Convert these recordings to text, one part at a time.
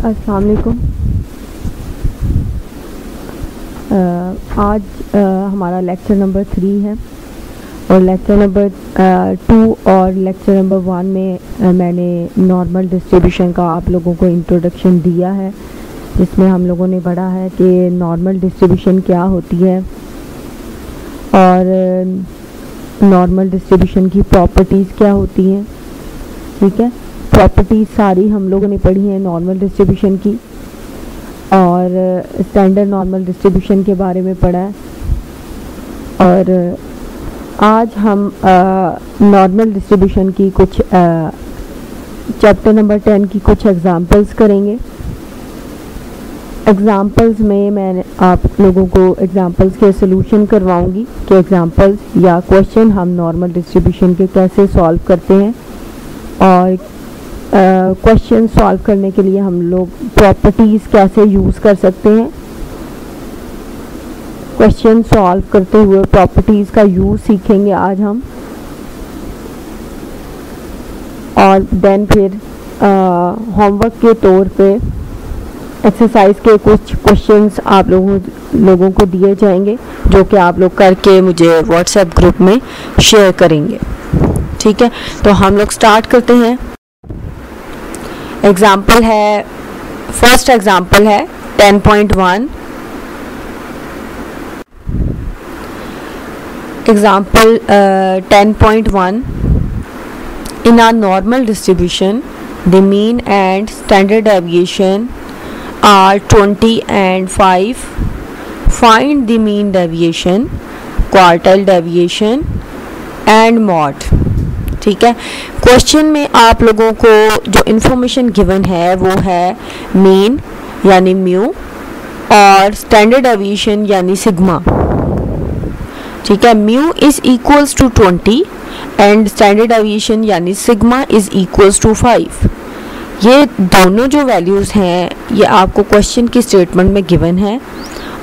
अस्सलाम वालेकुम। आज हमारा लेक्चर नंबर 3 है और लेक्चर नंबर 2 और लेक्चर नंबर 1 में मैंने नॉर्मल डिस्ट्रीब्यूशन का आप लोगों को इंट्रोडक्शन दिया है, जिसमें हम लोगों ने पढ़ा है कि नॉर्मल डिस्ट्रीब्यूशन क्या होती है और नॉर्मल डिस्ट्रीब्यूशन की प्रॉपर्टीज़ क्या होती हैं। ठीक है, प्रॉपर्टीज़ सारी हम लोगों ने पढ़ी हैं नॉर्मल डिस्ट्रीब्यूशन की, और स्टैंडर्ड नॉर्मल डिस्ट्रीब्यूशन के बारे में पढ़ा है। और आज हम नॉर्मल डिस्ट्रीब्यूशन की कुछ चैप्टर नंबर 10 की कुछ एग्जांपल्स करेंगे। एग्जांपल्स में मैं आप लोगों को एग्जांपल्स के सॉल्यूशन करवाऊंगी कि एग्जांपल्स या क्वेश्चन हम नॉर्मल डिस्ट्रीब्यूशन के कैसे सॉल्व करते हैं, और क्वेश्चन सॉल्व करने के लिए हम लोग प्रॉपर्टीज़ कैसे यूज़ कर सकते हैं। क्वेश्चन सॉल्व करते हुए प्रॉपर्टीज़ का यूज़ सीखेंगे आज हम, और देन फिर होमवर्क के तौर पे एक्सरसाइज के कुछ क्वेश्चंस आप लोगों को दिए जाएंगे, जो कि आप लोग करके मुझे व्हाट्सएप ग्रुप में शेयर करेंगे। ठीक है, तो हम लोग स्टार्ट करते हैं। एग्जाम्पल है, फर्स्ट एग्जाम्पल है 10.1। Example 10.1, in a normal distribution the mean and standard deviation are 20 and 5. Find the mean deviation, quartile deviation and mode। ठीक है, क्वेश्चन में आप लोगों को जो इन्फॉर्मेशन गिवन है वो है मीन यानी म्यू और स्टैंडर्ड डेविएशन यानी सिग्मा। ठीक है, mu is equals to 20 and standard deviation यानी सिग्मा इज इक्वल्स टू 5। ये दोनों जो वैल्यूज़ हैं ये आपको क्वेश्चन की स्टेटमेंट में गिवन है,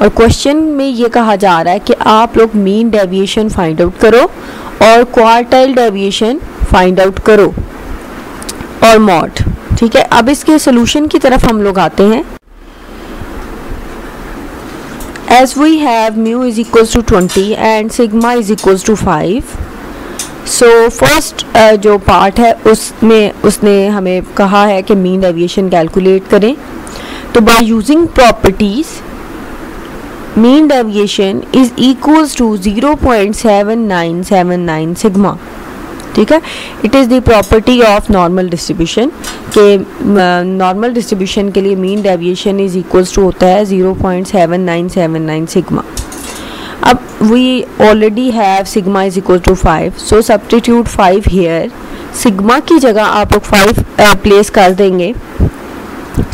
और क्वेश्चन में ये कहा जा रहा है कि आप लोग मीन डेविएशन फाइंड आउट करो और क्वार्टाइल डेविएशन फाइंड आउट करो और मॉड। ठीक है, अब इसके सोल्यूशन की तरफ हम लोग आते हैं। As we have mu is equals to 20 and sigma is equals to 5, so first जो पार्ट है उसमें उसने हमें कहा है कि मीन डेविएशन कैलकुलेट करें। तो by using properties mean deviation is equals to 0.7979 sigma। ठीक है, it is the property of normal distribution के नॉर्मल डिस्ट्रीब्यूशन के लिए mean deviation is equals to होता है 0.7979 सिग्मा। अब we already have sigma is equal to 5, so substitute 5 here. Sigma की जगह आप लोग 5 प्लेस कर देंगे।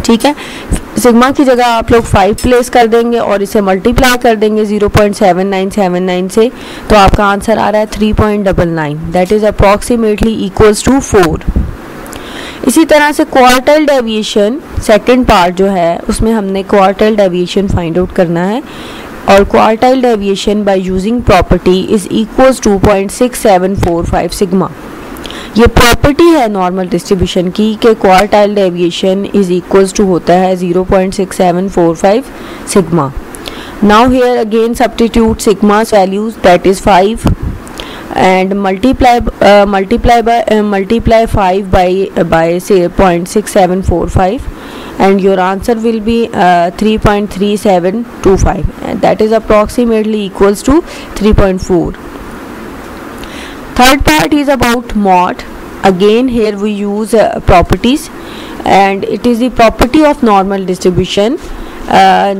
ठीक है, सिग्मा की जगह आप लोग 5 प्लेस कर देंगे और इसे मल्टीप्लाई कर देंगे 0.7979 से, तो आपका आंसर आ रहा है 3.99, that is approximately equals to 4। इसी तरह से क्वार्टाइल डेविएशन सेकंड पार्ट जो है उसमें हमने क्वार्टाइल डेविएशन फाइंड आउट करना है, और quartile deviation by using property is equals to 0.6745 sigma. ये प्रॉपर्टी है नॉर्मल डिस्ट्रीब्यूशन की कि quartile deviation is equals to होता है 0.6745 sigma. Now here again substitute sigma's values, that is 5, and multiply 5 by say 0.6745, and your answer will be 3.3725, and that is approximately equals to 3.4. Third part is about mod. Again here we use properties, and it is the property of normal distribution,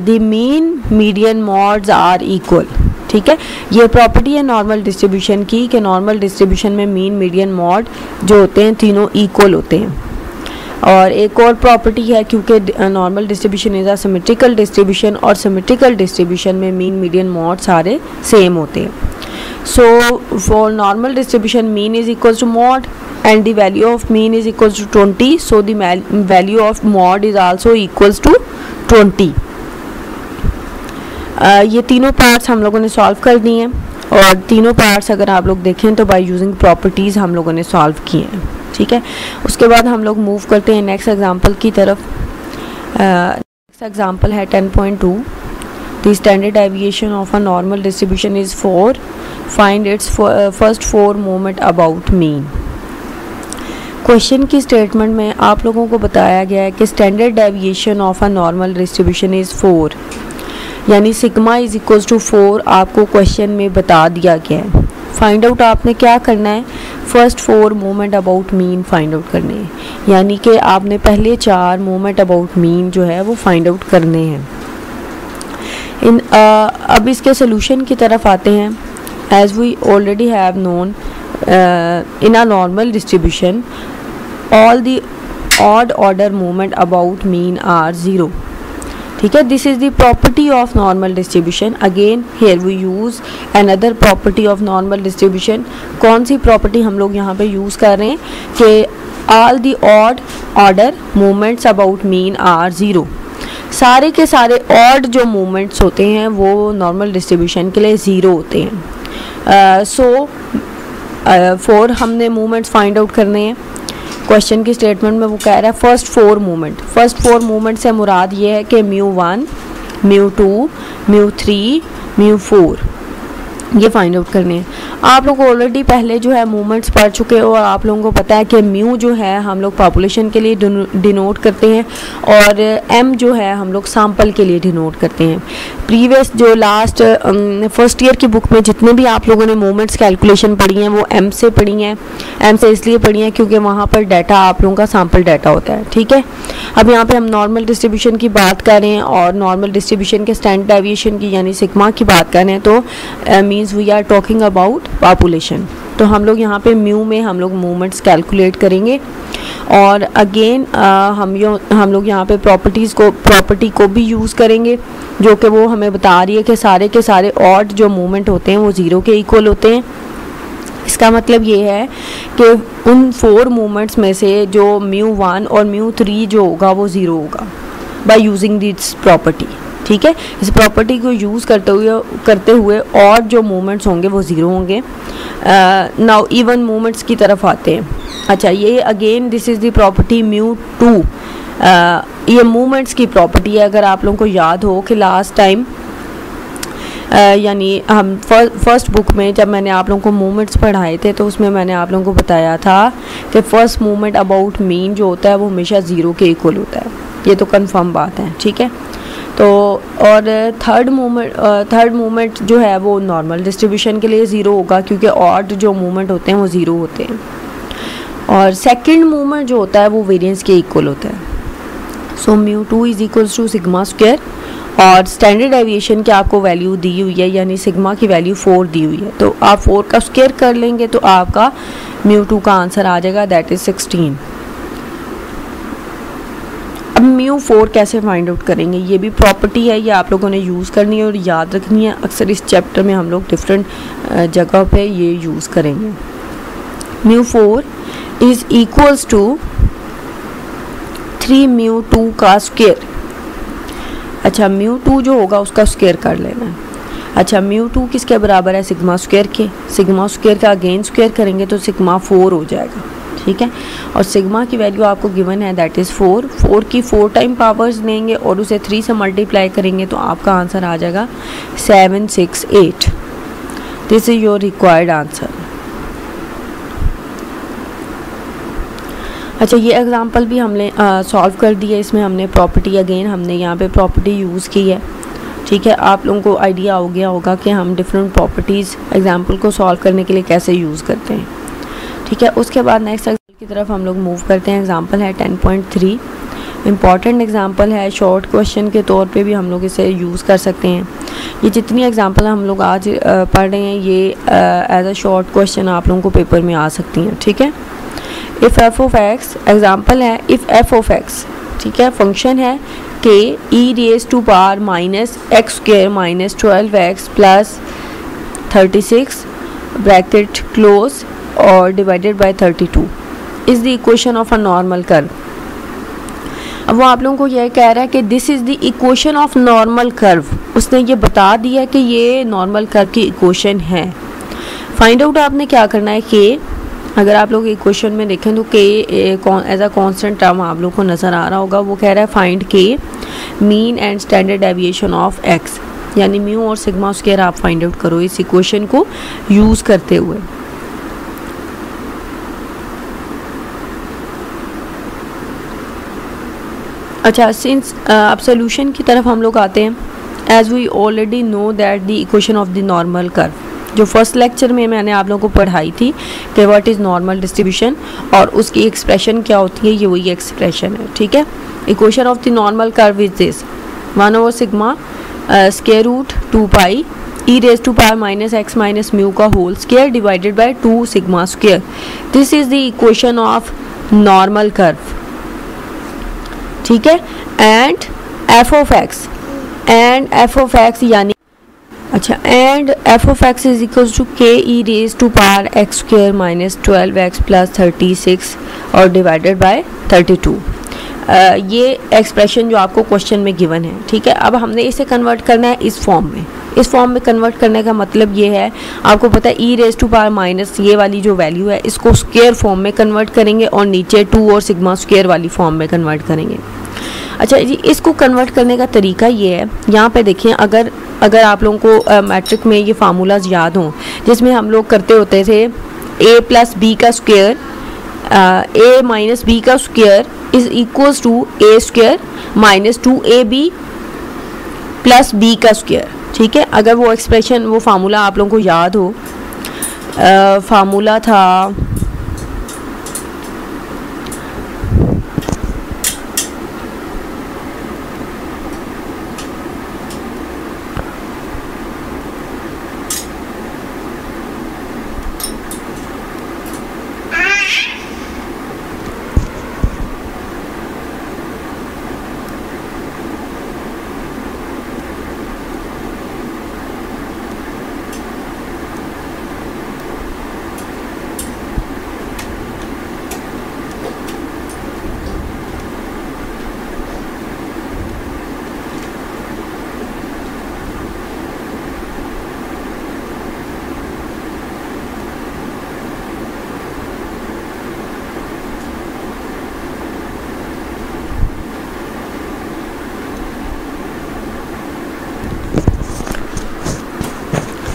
the mean median mods are equal। ठीक है, ये property है normal distribution की कि normal distribution में mean median mode जो होते हैं तीनों इक्वल होते हैं। और एक और प्रॉपर्टी है, क्योंकि normal distribution is a symmetrical distribution, और सिमेट्रिकल डिस्ट्रीब्यूशन में मीन मीडियन मॉड सारे सेम होते हैं। So for normal distribution mean is equals to mod and the value of mean is equals to 20, so the value of mod is also equals to 20। ये तीनों parts हम लोगों ने solve कर दिए हैं, और तीनों पार्ट्स अगर आप लोग देखें तो बाय यूजिंग प्रॉपर्टीज़ हम लोगों ने सॉल्व किए हैं। ठीक है, उसके बाद हम लोग मूव करते हैं नेक्स्ट एग्जांपल की तरफ। नेक्स्ट एग्जांपल है 10.2, the standard deviation of a normal distribution is 4, find its first 4 moment about mean. Question की स्टेटमेंट में आप लोगों को बताया गया है कि standard deviation of a normal distribution is 4, यानी सिग्मा इज इक्वल टू 4 आपको क्वेश्चन में बता दिया गया है। फाइंड आउट आपने क्या करना है, first 4 moment about mean find out करने हैं, यानी कि आपने पहले 4 मोमेंट अबाउट मीन जो है वो फाइंड आउट करने हैं। अब इसके सोल्यूशन की तरफ आते हैं। As we already have known in a normal distribution all the odd order moment about mean are 0। ठीक है, this is the property of normal distribution. Again here we use another property of normal distribution. कौन सी property हम लोग यहाँ पे use कर रहे हैं कि all the odd order moments about mean are 0। सारे के सारे ऑड जो मोमेंट्स होते हैं वो नॉर्मल डिस्ट्रीब्यूशन के लिए 0 होते हैं। सो 4 हमने मोमेंट्स फाइंड आउट करने हैं। क्वेश्चन की स्टेटमेंट में वो कह रहा है फर्स्ट 4 मोमेंट। फर्स्ट 4 मोमेंट से मुराद ये है कि μ1, μ2, μ3, μ4 ये फाइंड आउट करने हैं। आप लोग ऑलरेडी पहले जो है मूवमेंट्स पढ़ चुके हो और आप लोगों को पता है कि म्यू जो है हम लोग पॉपुलेशन के लिए डिनोट करते हैं और एम जो है हम लोग सैंपल के लिए डिनोट करते हैं। प्रीवियस जो लास्ट फर्स्ट ईयर की बुक में जितने भी आप लोगों ने मूवमेंट्स कैलकुलेशन पढ़ी हैं वो एम से पढ़ी हैं। एम से इसलिए पढ़ी हैं क्योंकि वहाँ पर डाटा आप लोगों का सैंपल डाटा होता है। ठीक है, अब यहाँ पर हम नॉर्मल डिस्ट्रीब्यूशन की बात कर रहे हैं और नॉर्मल डिस्ट्रीब्यूशन के स्टैंडर्ड डेविएशन की यानी सिग्मा की बात कर रहे हैं, तो means we are talking about population. तो हम लोग यहाँ पे म्यू में हम लोग मूवमेंट्स कैलकुलेट करेंगे और अगेन हम लोग यहाँ पे प्रॉपर्टी को भी यूज़ करेंगे जो कि वो हमें बता रही है कि सारे के सारे ऑड जो मूवमेंट होते हैं वो 0 के इक्वल होते हैं। इसका मतलब ये है कि उन 4 मूवमेंट्स में से जो μ1 और μ3 जो होगा वो 0 होगा बाय यूजिंग दिस प्रॉपर्टी। ठीक है, इस प्रॉपर्टी को यूज़ करते हुए और जो मूवमेंट्स होंगे वो 0 होंगे। नाउ इवन मूवमेंट्स की तरफ आते हैं। अच्छा, ये again this is the property μ2। ये मूवमेंट्स की प्रॉपर्टी है। अगर आप लोगों को याद हो कि लास्ट टाइम यानी हम फर्स्ट बुक में जब मैंने आप लोगों को मूवमेंट्स पढ़ाए थे तो उसमें मैंने आप लोगों को बताया था कि फर्स्ट मूवमेंट अबाउट मीन जो होता है वो हमेशा 0 के इक्वल होता है। ये तो कंफर्म बात है। ठीक है, तो और थर्ड मूवमेंट जो है वो नॉर्मल डिस्ट्रीब्यूशन के लिए 0 होगा क्योंकि ऑड जो मूवमेंट होते हैं वो 0 होते हैं। और सेकंड मूवमेंट जो होता है वो वेरिएंस के इक्वल होता है। So μ2 is equals to sigma square और स्टैंडर्ड डेविएशन की आपको वैल्यू दी हुई है यानी सिग्मा की वैल्यू 4 दी हुई है, तो आप 4 का स्क्वायर कर लेंगे तो आपका μ2 का आंसर आ जाएगा, दैट इज़ 16। अब μ4 कैसे फाइंड आउट करेंगे, ये भी प्रॉपर्टी है, ये आप लोगों ने यूज़ करनी है और याद रखनी है। अक्सर इस चैप्टर में हम लोग डिफरेंट जगह पे ये यूज़ करेंगे। μ4 इज़ इक्वल्स टू 3μ2 का स्क्वायर। अच्छा, μ2 जो होगा उसका स्क्वायर कर लेना है। अच्छा, μ2 किसके बराबर है, सिग्मा स्क्वायर के। सिग्मा स्क्वायर का अगेन स्क्वायर करेंगे तो सिग्मा 4 हो जाएगा। ठीक है, और सिग्मा की वैल्यू आपको गिवन है दैट इज़ 4। 4 की 4 टाइम पावर्स लेंगे और उसे 3 से मल्टीप्लाई करेंगे तो आपका आंसर आ जाएगा 768। This is your required answer. अच्छा, ये एग्जांपल भी हमने सॉल्व कर दिया। इसमें हमने प्रॉपर्टी अगेन हमने यहाँ पे प्रॉपर्टी यूज़ की है। ठीक है, आप लोगों को आइडिया हो गया होगा कि हम डिफरेंट प्रॉपर्टीज़ एग्जांपल को सॉल्व करने के लिए कैसे यूज़ करते हैं। ठीक है, उसके बाद नेक्स्ट एग्जाम्पल की तरफ हम लोग मूव करते हैं। एग्जांपल है 10.3। इम्पॉर्टेंट एग्जांपल है, शॉर्ट क्वेश्चन के तौर पे भी हम लोग इसे यूज़ कर सकते हैं। ये जितनी एग्जांपल हम लोग आज पढ़ रहे हैं ये एज अ शॉर्ट क्वेश्चन आप लोगों को पेपर में आ सकती हैं। ठीक है, if F of X, example है इफ़ एफ ऑफ एक्स, ठीक है, फंक्शन है K e raise to power minus X square minus 12x plus 36 bracket close और divided by 32 is the equation of a normal curve. अब वो आप लोगों को यह कह रहा है कि this is the equation of normal curve. उसने ये बता दिया कि ये नॉर्मल कर्व की इक्वेशन है। फाइंड आउट आपने क्या करना है कि अगर आप लोग एक क्वेश्चन में देखें तो के एज अ कांस्टेंट टर्म आप लोग को नज़र आ रहा होगा, वो कह रहा है फाइंड के mean and standard deviation of X, यानी म्यू और सिग्मा स्क्वायर आप फाइंड आउट करो इस इक्वेशन को यूज़ करते हुए। अच्छा, सिंस अब सोल्यूशन की तरफ हम लोग आते हैं। As we already know that the equation of the normal curve, जो फर्स्ट लेक्चर में मैंने आप लोगों को पढ़ाई थी कि व्हाट इज़ नॉर्मल डिस्ट्रीब्यूशन और उसकी एक्सप्रेशन क्या होती है, ये वही एक्सप्रेशन है। ठीक है, equation of the normal curve is this 1 sigma square root 2 pi e raise to power minus X minus mu का whole square divided by 2 sigma square. This is the equation of normal curve. ठीक है, and F of X यानी अच्छा, and F of X is equal to K e raise to power X square minus 12x plus 36 और divided by 32। ये expression जो आपको question में given है। ठीक है, अब हमने इसे कन्वर्ट करना है इस फॉर्म में। इस फॉर्म में कन्वर्ट करने का मतलब ये है, आपको पता है ई रेज टू पावर माइनस ये वाली जो वैल्यू है इसको स्क्वायर फॉर्म में कन्वर्ट करेंगे और नीचे 2 और सिग्मा स्क्वायर वाली फॉर्म में कन्वर्ट करेंगे। अच्छा जी, इसको कन्वर्ट करने का तरीका ये है, यहाँ पे देखिए, अगर आप लोगों को मैट्रिक में ये फार्मूलाज याद हों जिसमें हम लोग करते होते थे a प्लस बी का स्क्वायर a माइनस बी का square is equals to a square minus 2ab plus b का स्क्वायर। ठीक है, अगर वो एक्सप्रेशन वो फार्मूला आप लोगों को याद हो, फार्मूला था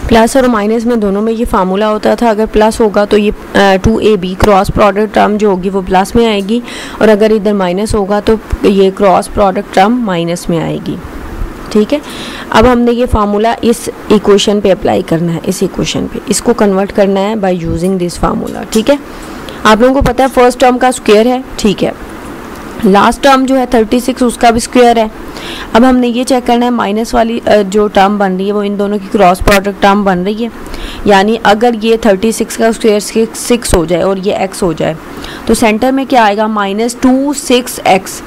प्लस और माइनस में दोनों में ये फार्मूला होता था। अगर प्लस होगा तो ये 2ab क्रॉस प्रोडक्ट टर्म जो होगी वो प्लस में आएगी, और अगर इधर माइनस होगा तो ये क्रॉस प्रोडक्ट टर्म माइनस में आएगी। ठीक है, अब हमने ये फार्मूला इस इक्वेशन पे अप्लाई करना है, इस इक्वेशन पे इसको कन्वर्ट करना है बाय यूजिंग दिस फार्मूला। ठीक है, आप लोगों को पता है फर्स्ट टर्म का स्क्वायर है। ठीक है, लास्ट टर्म जो है 36 उसका भी स्क्वायर है। अब हमने ये चेक करना है माइनस वाली जो टर्म बन रही है वो इन दोनों की क्रॉस प्रोडक्ट टर्म बन रही है, यानी अगर ये 36 का स्क्वायर 6 हो जाए और ये x हो जाए तो सेंटर में क्या आएगा, माइनस 2 6x।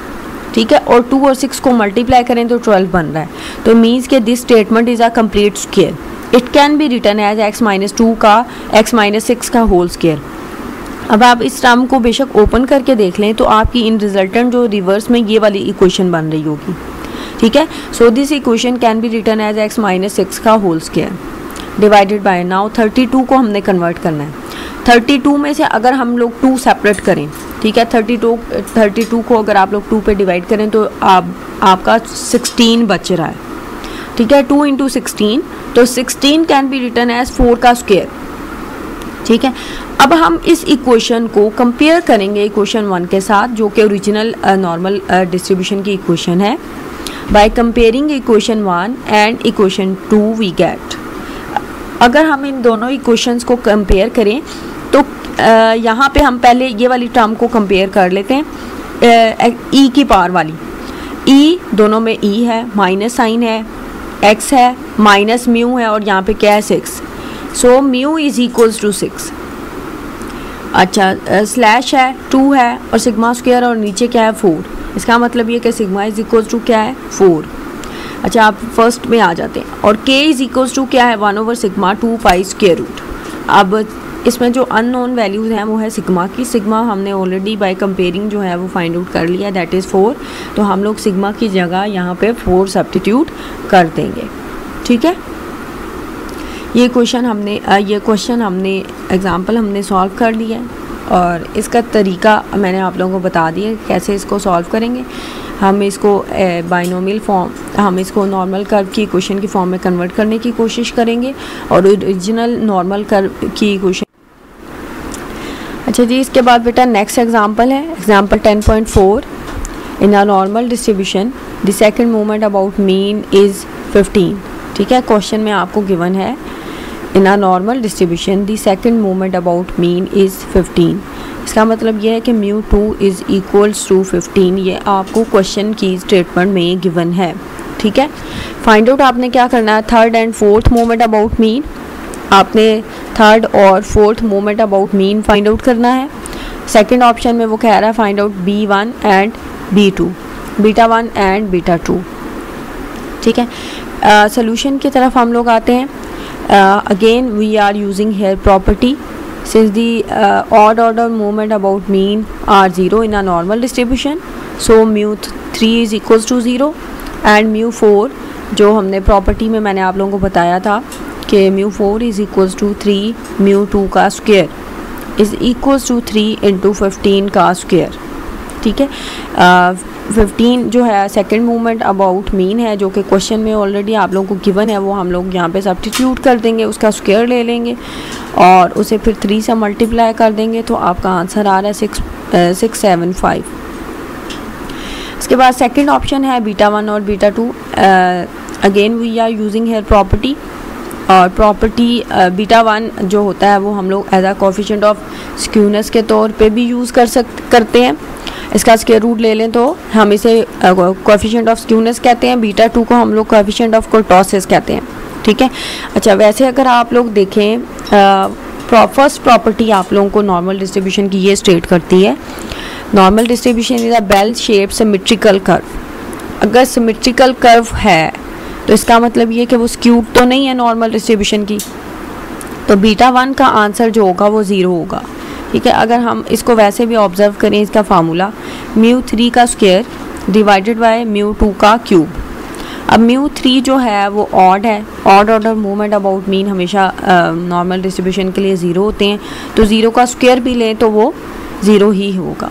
ठीक है, और 2 और 6 को मल्टीप्लाई करें तो 12 बन रहा है, तो मीन्स के this statement is a complete square. It can be written as x minus 2 का x माइनस 6 का होल स्क्वायर। अब आप इस टर्म को बेशक ओपन करके देख लें तो आपकी इन रिजल्टेंट जो रिवर्स में ये वाली इक्वेशन बन रही होगी। ठीक है, so this equation can be written as x minus 6 का whole square divided by, now 32 को हमने कन्वर्ट करना है। 32 में से अगर हम लोग 2 सेपरेट करें, ठीक है, 32 को अगर आप लोग 2 पे डिवाइड करें तो आपका 16 बच रहा है। ठीक है, 2 इंटू 16, तो 16 कैन बी रिटन एज 4 का स्क्वायर। ठीक है, अब हम इस इक्वेशन को कंपेयर करेंगे इक्वेशन 1 के साथ जो कि ओरिजिनल नॉर्मल डिस्ट्रीब्यूशन की इक्वेशन है। By comparing equation 1 and equation 2 we get, अगर हम इन दोनों इक्वेशंस को कंपेयर करें तो यहाँ पे हम पहले ये वाली टर्म को कंपेयर कर लेते हैं, ई की पावर वाली। ई दोनों में ई है, माइनस साइन है, एक्स है, माइनस म्यू है और यहाँ पे क्या है 6, so mu is equals to 6। अच्छा, स्लैश है, 2 है और सिग्मा स्क्वायर और नीचे क्या है 4, इसका मतलब ये कि सिग्मा इज इक्वल्स टू क्या है 4। अच्छा, आप फर्स्ट में आ जाते हैं और k इज इक्वल्स टू क्या है 1/सिग्मा 2 पाई स्क्वायर रूट। अब इसमें जो अननोन वैल्यूज़ हैं वो है सिग्मा की। सिग्मा हमने ऑलरेडी बाय कंपेयरिंग जो है वो फाइंड आउट कर लिया, दैट इज़ 4, तो हम लोग सिग्मा की जगह यहाँ पे 4 सब्स्टिट्यूट कर देंगे। ठीक है, ये क्वेश्चन हमने एग्जाम्पल हमने सॉल्व कर लिया है। और इसका तरीका मैंने आप लोगों को बता दिया कैसे इसको सॉल्व करेंगे। हम इसको बाइनोमियल फॉर्म, हम इसको नॉर्मल कर्व की इक्वेशन की फॉर्म में कन्वर्ट करने की कोशिश करेंगे और ओरिजिनल नॉर्मल कर्व की इक्वेशन। अच्छा जी, इसके बाद बेटा नेक्स्ट एग्जांपल है example 10.4। In a normal distribution the second moment about mean is 15। ठीक है, क्वेश्चन में आपको गिवन है in a normal distribution the second moment about mean is 15। इसका मतलब ये है कि μ2 इज़ इक्वल्स टू 15। ये आपको क्वेश्चन की स्टेटमेंट में गिवन है। ठीक है, फाइंड आउट आपने क्या करना है, third and fourth moment about mean. आपने थर्ड और fourth moment about mean find out करना है। सेकंड ऑप्शन में वो कह रहा है find out B1 and B2, beta 1 and beta 2। ठीक है, सोल्यूशन की तरफ हम लोग आते हैं। Again we are using here property since the odd order movement about mean are 0 in a normal distribution, so μ3 is equals to 0 and μ4 जो हमने प्रॉपर्टी में मैंने आप लोगों को बताया था कि μ4 is equals to 3 μ2 का square is equals to 3 into 15 का स्क्वायर। ठीक है, 15 जो है सेकंड मूवमेंट अबाउट मीन है जो कि क्वेश्चन में ऑलरेडी आप लोगों को गिवन है, वो हम लोग यहाँ पे सब्स्टिट्यूट कर देंगे, उसका स्क्वायर ले लेंगे और उसे फिर 3 से मल्टीप्लाई कर देंगे तो आपका आंसर आ रहा है 675। इसके बाद सेकंड ऑप्शन है बीटा 1 और beta 2। Again we are using here property और प्रॉपर्टी बीटा 1 जो होता है वो हम लोग as a coefficient of skewness के तौर पे भी यूज़ करते हैं। इसका स्क्वायर रूट ले लें तो हम इसे कोफिशिएंट ऑफ स्क्यूनेस कहते हैं। बीटा 2 को हम लोग कोफिशिएंट ऑफ कर्टोसिस कहते हैं। ठीक है, अच्छा वैसे अगर आप लोग देखें फर्स्ट प्रॉपर्टी आप लोगों को नॉर्मल डिस्ट्रीब्यूशन की ये स्टेट करती है, normal distribution is a bell shape symmetrical curve. अगर सिमेट्रिकल कर्व है तो इसका मतलब ये कि वो स्क्यूड तो नहीं है नॉर्मल डिस्ट्रीब्यूशन की, तो बीटा 1 का आंसर जो होगा वो 0 होगा। ठीक है, अगर हम इसको वैसे भी ऑब्जर्व करें इसका फार्मूला μ3 का स्क्वायर डिवाइडेड बाय μ2 का क्यूब। अब μ3 जो है वो ऑड है, odd order movement about mean हमेशा नॉर्मल डिस्ट्रीब्यूशन के लिए 0 होते हैं, तो 0 का स्क्वायर भी लें तो वो 0 ही होगा।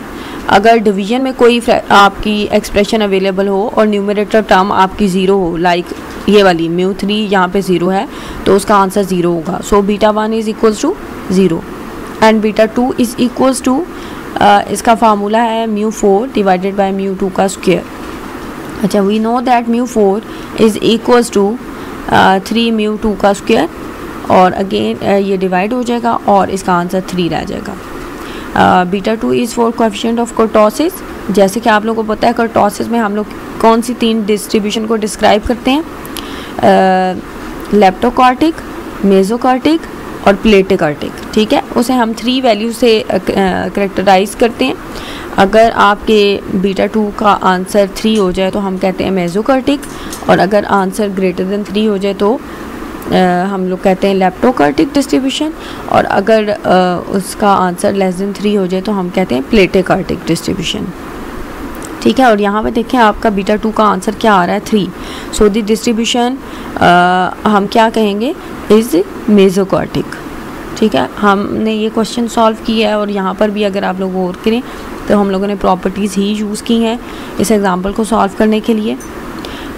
अगर डिवीजन में कोई आपकी एक्सप्रेशन अवेलेबल हो और न्यूमरेटर टर्म आपकी 0 हो, लाइक ये वाली μ3 यहाँ पे 0 है तो उसका आंसर 0 होगा। So beta 1 is equals to 0 and beta 2 is equals to इसका फार्मूला है μ4 डिवाइडेड बाय μ2 का स्क्वायर। अच्छा, we know that μ4 is equals to 3 μ2 का स्क्वायर और अगेन ये डिवाइड हो जाएगा और इसका आंसर 3 रह जाएगा। Beta 2 is for coefficient of kurtosis. जैसे कि आप लोगों को पता है कर्टोसिस में हम लोग कौन सी 3 डिस्ट्रीब्यूशन को डिस्क्राइब करते हैं, लेप्टोकॉर्टिक, मेसोकॉर्टिक और प्लेटोकॉर्टिक। ठीक है, उसे हम 3 वैल्यू से करेक्टराइज करते हैं। अगर आपके बीटा 2 का आंसर 3 हो जाए तो हम कहते हैं मेसोकॉर्टिक, और अगर आंसर ग्रेटर देन 3 हो जाए तो हम लोग कहते हैं लेप्टोकॉर्टिक डिस्ट्रीब्यूशन, और अगर उसका आंसर लेस देन 3 हो जाए तो हम कहते हैं प्लेटोकॉर्टिक डिस्ट्रीब्यूशन। ठीक है, और यहाँ पे देखें आपका बीटा 2 का आंसर क्या आ रहा है 3। सो द डिस्ट्रीब्यूशन हम क्या कहेंगे इज़ मेसोकॉर्टिक। ठीक है, हमने ये क्वेश्चन सॉल्व किया है और यहाँ पर भी अगर आप लोग गौर करें तो हम लोगों ने प्रॉपर्टीज़ ही यूज़ की हैं इस एग्जाम्पल को सॉल्व करने के लिए।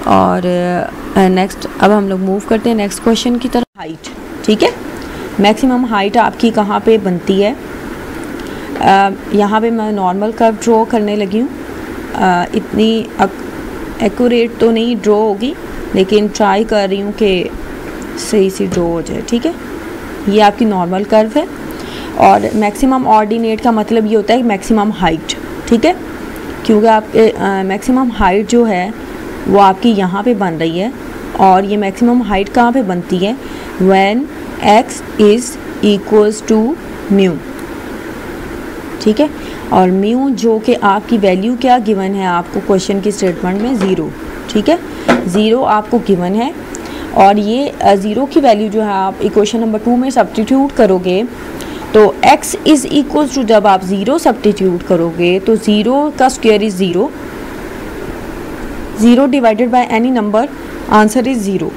और नेक्स्ट अब हम लोग मूव करते हैं नेक्स्ट क्वेश्चन की तरफ। हाइट, ठीक है, मैक्सिमम हाइट आपकी कहाँ पे बनती है। यहाँ पे मैं नॉर्मल कर्व ड्रॉ करने लगी हूँ। इतनी एक्यूरेट तो नहीं ड्रॉ होगी लेकिन ट्राई कर रही हूँ कि सही सी ड्रॉ हो जाए। ठीक है, ये आपकी नॉर्मल कर्व है और मैक्सिमम ऑर्डिनेट का मतलब ये होता है मैक्सिमम हाइट। ठीक है, क्योंकि आपके मैक्सिमम हाइट जो है वो आपकी यहाँ पे बन रही है, और ये मैक्सिमम हाइट कहाँ पे बनती है, when x is equals to mu. ठीक है, और म्यू जो कि आपकी वैल्यू क्या गिवन है आपको क्वेश्चन की स्टेटमेंट में 0। ठीक है, 0 आपको गिवन है, और ये 0 की वैल्यू जो है आप इक्वेशन नंबर 2 में सब्स्टिट्यूट करोगे तो x इज़ इक्वल्स टू, जब आप 0 सब्स्टिट्यूट करोगे तो 0 का square is 0, 0 divided by any number, answer is 0।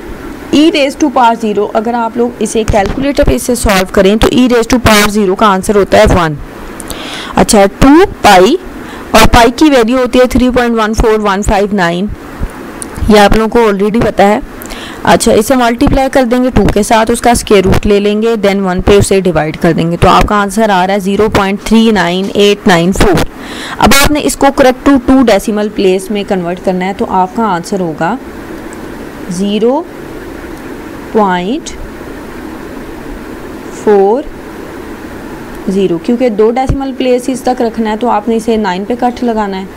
e raise to power 0, अगर आप लोग इसे कैलकुलेटर पे इसे सॉल्व करें तो e रेज टू पावर 0 का आंसर होता है 1। अच्छा 2 पाई, और पाई की वैल्यू होती है 3.14159, ये आप लोगों को ऑलरेडी पता है। अच्छा इसे मल्टीप्लाई कर देंगे 2 के साथ, उसका स्क्वायर रूट ले लेंगे, देन 1 पे उसे डिवाइड कर देंगे, तो आपका आंसर आ रहा है 0.39894। अब आपने इसको करेक्ट टू 2 डेसिमल प्लेस में कन्वर्ट करना है, तो आपका आंसर होगा 0.40, क्योंकि 2 डेसिमल प्लेसेस तक रखना है तो आपने इसे 9 पे कट लगाना है।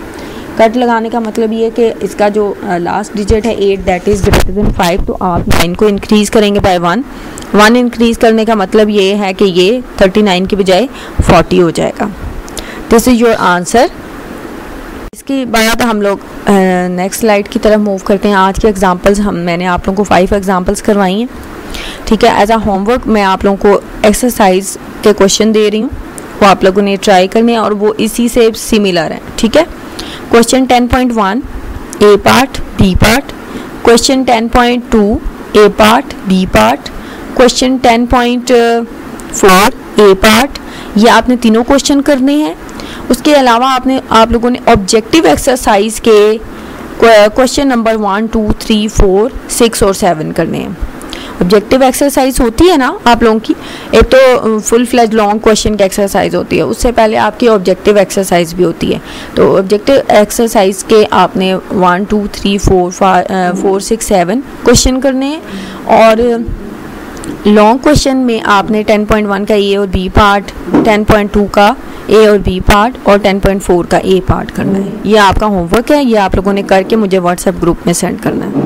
कट लगाने का मतलब ये कि इसका जो लास्ट डिजिट है 8 दैट इज़ ग्रेटर देन 5, तो आप 9 को इंक्रीज़ करेंगे बाय 1 इंक्रीज़ करने का मतलब ये है कि ये 39 की बजाय 40 हो जाएगा। This is your answer. इसके बाद हम लोग नेक्स्ट स्लाइड की तरफ मूव करते हैं। आज के एग्जांपल्स मैंने आप लोगों को 5 एग्जांपल्स करवाई हैं, ठीक है। एज अ होमवर्क मैं आप लोगों को एक्सरसाइज के क्वेश्चन दे रही हूँ, वो आप लोगों ने ट्राई करने हैं और वो इसी से सिमिलर हैं, ठीक है। क्वेश्चन 10.1 ए पार्ट बी पार्ट, क्वेश्चन 10.2 ए पार्ट बी पार्ट, क्वेश्चन 10.4 ए पार्ट, ये आपने तीनों क्वेश्चन करने हैं। उसके अलावा आप लोगों ने ऑब्जेक्टिव एक्सरसाइज के क्वेश्चन नंबर 1, 2, 3, 4, 6 और 7 करने हैं। ऑब्जेक्टिव एक्सरसाइज होती है ना आप लोगों की, एक तो फुल फ्लेज लॉन्ग क्वेश्चन की एक्सरसाइज होती है, उससे पहले आपकी ऑब्जेक्टिव एक्सरसाइज भी होती है। तो ऑब्जेक्टिव एक्सरसाइज के आपने 1, 2, 3, 4, 6, 7 क्वेश्चन करने हैं, और लॉन्ग क्वेश्चन में आपने 10.1 का ए और बी पार्ट, 10.2 का ए और बी पार्ट और 10.4 का ए पार्ट करना है। ये आपका होमवर्क है, ये आप लोगों ने करके मुझे व्हाट्सएप ग्रुप में सेंड करना है।